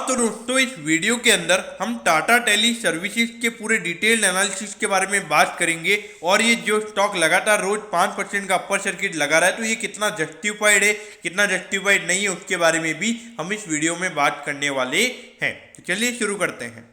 तो दोस्तों इस वीडियो के अंदर हम टाटा टेली सर्विसेज के पूरे डिटेल्ड एनालिसिस के बारे में बात करेंगे और ये जो स्टॉक लगातार रोज 5% का अपर सर्किट लगा रहा है तो ये कितना जस्टिफाइड है कितना जस्टिफाइड नहीं है उसके बारे में भी हम इस वीडियो में बात करने वाले हैं। तो चलिए शुरू करते हैं।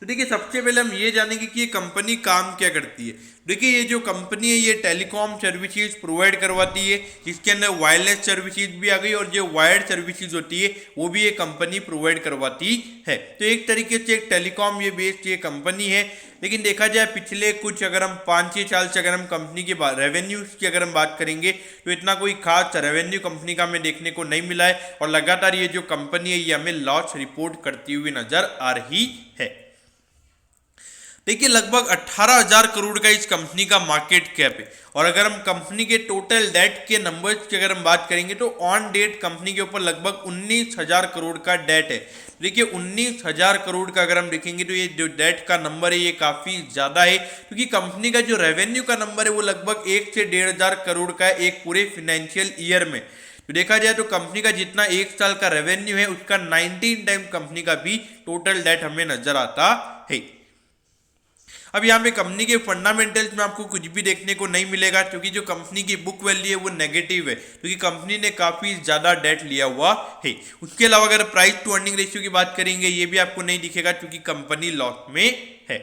तो देखिए सबसे पहले हम ये जानेंगे कि ये कंपनी काम क्या करती है। देखिए ये जो कंपनी है ये टेलीकॉम सर्विसेज प्रोवाइड करवाती है, जिसके अंदर वायरलेस सर्विसेज भी आ गई और जो वायर्ड सर्विसेज होती है वो भी ये कंपनी प्रोवाइड करवाती है। तो एक तरीके से एक टेलीकॉम ये बेस्ड ये कंपनी है। लेकिन देखा जाए पिछले कुछ अगर हम 5-6 साल से अगर हम कंपनी के रेवेन्यूज की अगर हम बात करेंगे तो इतना कोई खास रेवेन्यू कंपनी का हमें देखने को नहीं मिला है और लगातार ये जो कंपनी है ये हमें लॉस रिपोर्ट करती हुई नजर आ रही है। देखिए लगभग 18,000 करोड़ का इस कंपनी का मार्केट कैप है और अगर हम कंपनी के टोटल डेट के नंबर्स की अगर हम बात करेंगे तो ऑन डेट कंपनी के ऊपर लगभग 19,000 करोड़ का डेट है। देखिए 19,000 करोड़ का अगर हम देखेंगे तो ये जो डेट का नंबर है ये काफ़ी ज़्यादा है, क्योंकि कंपनी का जो रेवेन्यू का नंबर है वो लगभग 1 से 1,500 करोड़ का है एक पूरे फिनेंशियल ईयर में। तो देखा जाए तो कंपनी का जितना एक साल का रेवेन्यू है उसका 19 टाइम कंपनी का भी टोटल डेट हमें नजर आता है। अब यहाँ पे कंपनी के फंडामेंटल्स में आपको कुछ भी देखने को नहीं मिलेगा, क्योंकि जो कंपनी की बुक वैल्यू है वो नेगेटिव है, क्योंकि कंपनी ने काफी ज्यादा डेट लिया हुआ है। उसके अलावा अगर प्राइस टू अर्निंग रेशियो की बात करेंगे ये भी आपको नहीं दिखेगा, क्योंकि कंपनी लॉस में है।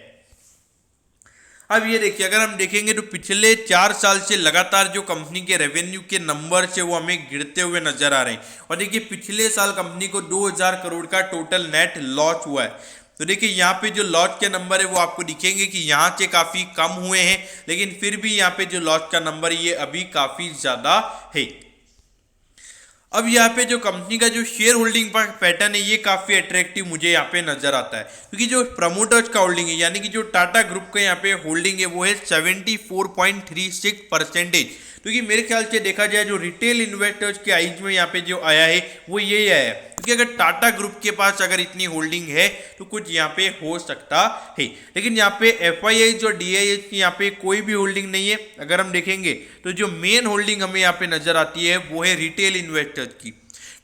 अब ये देखिए अगर हम देखेंगे तो पिछले 4 साल से लगातार जो कंपनी के रेवेन्यू के नंबर से वो हमें गिरते हुए नजर आ रहे हैं और देखिए पिछले साल कंपनी को 2,000 करोड़ का टोटल नेट लॉस हुआ है। तो देखिए यहाँ पे जो लॉस के नंबर है वो आपको दिखेंगे कि यहाँ से काफी कम हुए हैं, लेकिन फिर भी यहाँ पे जो लॉस का नंबर है ये अभी काफी ज्यादा है। अब यहाँ पे जो कंपनी का जो शेयर होल्डिंग पैटर्न है ये काफी अट्रैक्टिव मुझे यहाँ पे नजर आता है, क्योंकि जो प्रमोटर्स का होल्डिंग है यानी कि जो टाटा ग्रुप का यहाँ पे होल्डिंग है वो है 74.36%। क्योंकि मेरे ख्याल से देखा जाए जो रिटेल इन्वेस्टर्स के आइज में यहाँ पे जो आया है वो यही आया है, क्योंकि अगर टाटा ग्रुप के पास अगर इतनी होल्डिंग है तो कुछ यहाँ पे हो सकता है। लेकिन यहाँ पे FIIs और DIIs की यहाँ पे कोई भी होल्डिंग नहीं है। अगर हम देखेंगे तो जो मेन होल्डिंग हमें यहाँ पे नजर आती है वो है रिटेल इन्वेस्टर्स की।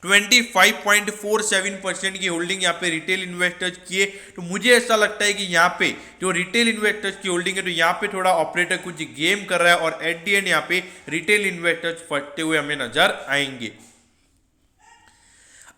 25.47% की होल्डिंग यहाँ पे रिटेल इन्वेस्टर्स की है। तो मुझे ऐसा लगता है कि यहाँ पे जो रिटेल इन्वेस्टर्स की होल्डिंग है तो यहाँ पे थोड़ा ऑपरेटर कुछ गेम कर रहा है और एट दी एंड यहाँ पे रिटेल इन्वेस्टर्स फटते हुए हमें नजर आएंगे।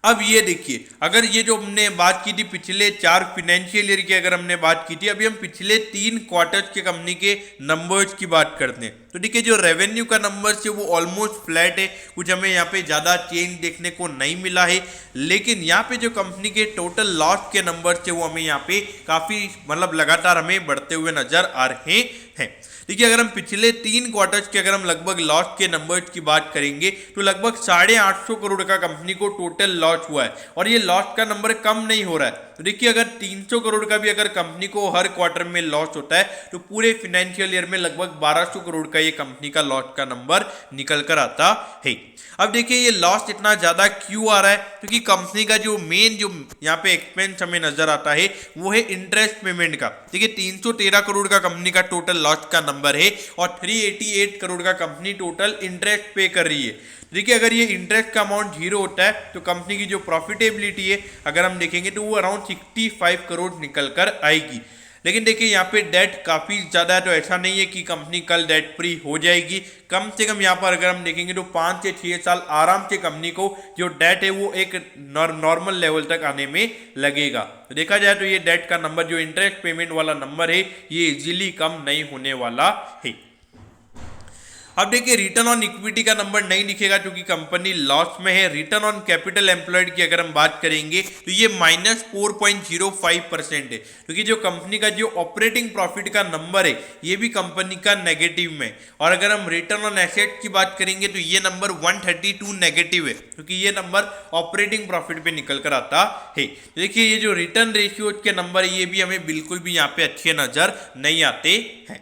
अब ये देखिए अगर ये जो हमने बात की थी पिछले 4 फिनेंशियल ईयर की अगर हमने बात की थी, अभी हम पिछले 3 क्वार्टर्स के कंपनी के नंबर्स की बात करते हैं। तो देखिए जो रेवेन्यू का नंबर्स है वो ऑलमोस्ट फ्लैट है, कुछ हमें यहाँ पे ज़्यादा चेंज देखने को नहीं मिला है। लेकिन यहाँ पे जो कंपनी के टोटल लॉस के नंबर्स है वो हमें यहाँ पे काफ़ी मतलब लगातार हमें बढ़ते हुए नजर आ रहे हैं। देखिए अगर हम पिछले 3 क्वार्टर्स के अगर हम लगभग लॉस के नंबर्स की बात करेंगे तो लगभग 850 करोड़ का कंपनी को टोटल लॉस हुआ है और ये लॉस का नंबर कम नहीं हो रहा है। तो देखिए अगर 300 करोड़ का भी अगर कंपनी को हर क्वार्टर में लॉस होता है तो पूरे फिनेंशियल ईयर में लगभग 1200 करोड़ का ये कंपनी का लॉस का नंबर निकल कर आता है। अब देखिए ये लॉस इतना ज्यादा क्यों आ रहा है, क्योंकि कंपनी का जो मेन जो यहाँ पे एक्सपेंस हमें नजर आता है वो है इंटरेस्ट पेमेंट का। देखिए 313 करोड़ का कंपनी का टोटल लॉस का नंबर है और 388 करोड़ का कंपनी टोटल इंटरेस्ट पे कर रही है। देखिए अगर ये इंटरेस्ट का अमाउंट 0 होता है तो कंपनी की जो प्रॉफिटेबिलिटी है अगर हम देखेंगे तो वो अराउंड 65 करोड़ निकल कर आएगी। लेकिन देखिए यहाँ पे डेट काफ़ी ज़्यादा है, तो ऐसा नहीं है कि कंपनी कल डेट फ्री हो जाएगी। कम से कम यहाँ पर अगर हम देखेंगे तो 5 से 6 साल आराम से कंपनी को जो डेट है वो एक नॉर्मल लेवल तक आने में लगेगा। तो देखा जाए तो ये डेट का नंबर जो इंटरेस्ट पेमेंट वाला नंबर है ये इजीली कम नहीं होने वाला है। अब देखिए रिटर्न ऑन इक्विटी का नंबर नहीं दिखेगा क्योंकि कंपनी लॉस में है। रिटर्न ऑन कैपिटल एम्प्लॉयड की अगर हम बात करेंगे तो ये -4.05% है, क्योंकि जो कंपनी का जो ऑपरेटिंग प्रॉफिट का नंबर है ये भी कंपनी का नेगेटिव में। और अगर हम रिटर्न ऑन एसेट की बात करेंगे तो ये नंबर 132 नेगेटिव है, क्योंकि ये नंबर ऑपरेटिंग प्रॉफिट पे निकल कर आता है। देखिए ये जो रिटर्न रेशियो के नंबर है ये भी हमें बिल्कुल भी यहाँ पे अच्छे नजर नहीं आते हैं।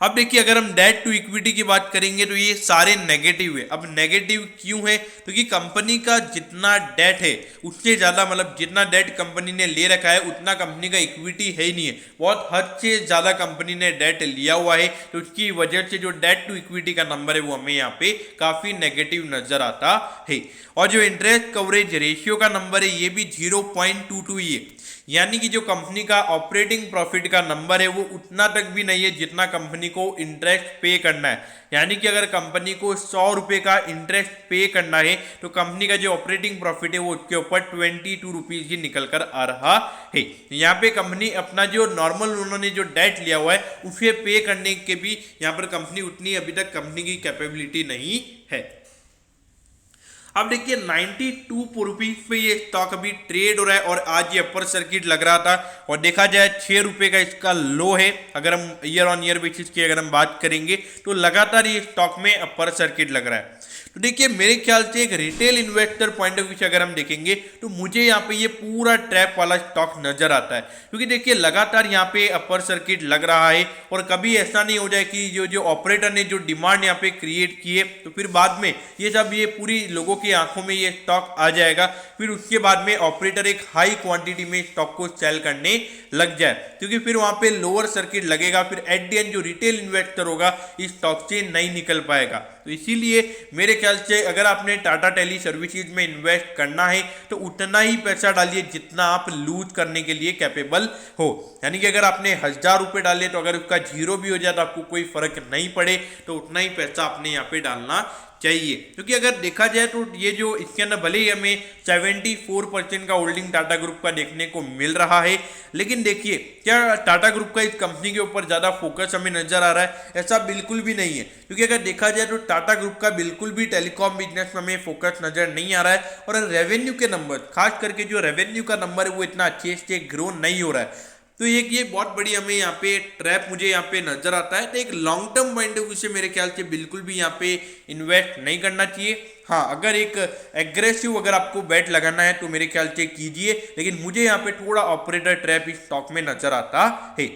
अब देखिए अगर हम डेट टू इक्विटी की बात करेंगे तो ये सारे नेगेटिव है। अब नेगेटिव क्यों है? क्योंकि कंपनी का जितना डेट है उससे ज़्यादा, मतलब जितना डेट कंपनी ने ले रखा है उतना कंपनी का इक्विटी है ही नहीं है। बहुत हद से ज़्यादा कंपनी ने डेट लिया हुआ है, तो उसकी वजह से जो डेट टू इक्विटी का नंबर है वो हमें यहाँ पे काफ़ी नेगेटिव नजर आता है। और जो इंटरेस्ट कवरेज रेशियो का नंबर है ये भी 0.22 ही है, यानी कि जो कंपनी का ऑपरेटिंग प्रॉफिट का नंबर है वो उतना तक भी नहीं है जितना कंपनी को इंटरेस्ट पे करना है। यानी कि अगर कंपनी को 100 रुपये का इंटरेस्ट पे करना है तो कंपनी का जो ऑपरेटिंग प्रॉफिट है वो उसके ऊपर 22 रुपीज़ ही निकल कर आ रहा है। यहाँ पे कंपनी अपना जो नॉर्मल उन्होंने जो डेट लिया हुआ है उसे पे करने के भी यहाँ पर कंपनी उतनी अभी तक कंपनी की कैपेबिलिटी नहीं है। अब देखिए 92 रुपीज पे ये स्टॉक अभी ट्रेड हो रहा है और आज ये अपर सर्किट लग रहा था, और देखा जाए 6 रुपये का इसका लो है। अगर हम ईयर ऑन ईयर बेसिस की अगर हम बात करेंगे तो लगातार ये स्टॉक में अपर सर्किट लग रहा है। तो देखिए मेरे ख्याल से एक retail investor point of view से अगर हम देखेंगे तो मुझे यहाँ पे ये पूरा ट्रैप वाला स्टॉक नजर आता है, क्योंकि देखिए लगातार यहाँ पे अपर सर्किट लग रहा है और कभी ऐसा नहीं हो जाए कि जो ऑपरेटर ने जो डिमांड यहाँ पे क्रिएट की है तो फिर बाद में ये पूरी लोगों की आंखों में ये स्टॉक आ जाएगा, फिर उसके बाद में ऑपरेटर एक हाई क्वांटिटी में स्टॉक को सेल करने लग जाए, क्योंकि फिर वहां पे लोअर सर्किट लगेगा, फिर एट द एंड जो रिटेल इन्वेस्टर होगा इस स्टॉक से नहीं निकल पाएगा। तो इसीलिए मेरे ख्याल से अगर आपने टाटा टेली सर्विसेज में इन्वेस्ट करना है तो उतना ही पैसा डालिए जितना आप लूज करने के लिए कैपेबल हो। यानी कि अगर आपने 1000 रुपये डाले तो अगर उसका जीरो भी हो जाए तो आपको कोई फर्क नहीं पड़े, तो उतना ही पैसा आपने यहाँ पे डालना चाहिए। क्योंकि अगर देखा जाए तो ये जो इसके अंदर भले ही हमें 74% का होल्डिंग टाटा ग्रुप का देखने को मिल रहा है, लेकिन देखिए क्या टाटा ग्रुप का इस कंपनी के ऊपर ज़्यादा फोकस हमें नजर आ रहा है? ऐसा बिल्कुल भी नहीं है। क्योंकि अगर देखा जाए तो टाटा ग्रुप का बिल्कुल भी टेलीकॉम बिजनेस में हमें फोकस नजर नहीं आ रहा है, और रेवेन्यू के नंबर, खास करके जो रेवेन्यू का नंबर है वो इतना अच्छे से ग्रो नहीं हो रहा है। तो ये बहुत बड़ी हमें यहाँ पे ट्रैप मुझे यहाँ पे नजर आता है। तो एक long term point of view से मेरे ख्याल से बिल्कुल भी यहाँ पे इन्वेस्ट नहीं करना चाहिए। हाँ, अगर एक एग्रेसिव अगर आपको बेट लगाना है तो मेरे ख्याल से कीजिए, लेकिन मुझे यहाँ पे थोड़ा ऑपरेटर ट्रैप इस स्टॉक में नजर आता है।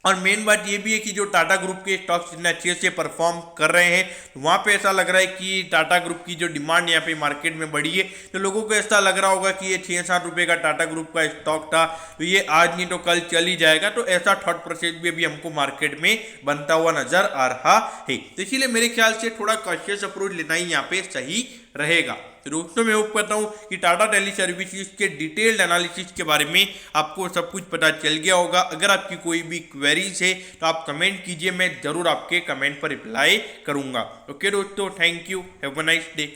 और मेन बात ये भी है कि जो टाटा ग्रुप के स्टॉक्स इतने अच्छे से परफॉर्म कर रहे हैं, वहाँ पे ऐसा लग रहा है कि टाटा ग्रुप की जो डिमांड यहाँ पे मार्केट में बढ़ी है, तो लोगों को ऐसा लग रहा होगा कि ये 6-7 रुपये का टाटा ग्रुप का स्टॉक था तो ये आज नहीं तो कल चल ही जाएगा। तो ऐसा थॉट प्रोसेस भी अभी हमको मार्केट में बनता हुआ नजर आ रहा है। तो इसीलिए मेरे ख्याल से थोड़ा कॉशियस अप्रोच लेना ही यहाँ पे सही रहेगा। तो दोस्तों मैं होप करता हूँ कि टाटा टेली सर्विसेज के डिटेल्ड एनालिसिस के बारे में आपको सब कुछ पता चल गया होगा। अगर आपकी कोई भी क्वेरीज है तो आप कमेंट कीजिए, मैं जरूर आपके कमेंट पर रिप्लाई करूंगा। ओके दोस्तों, thank you, have a nice day.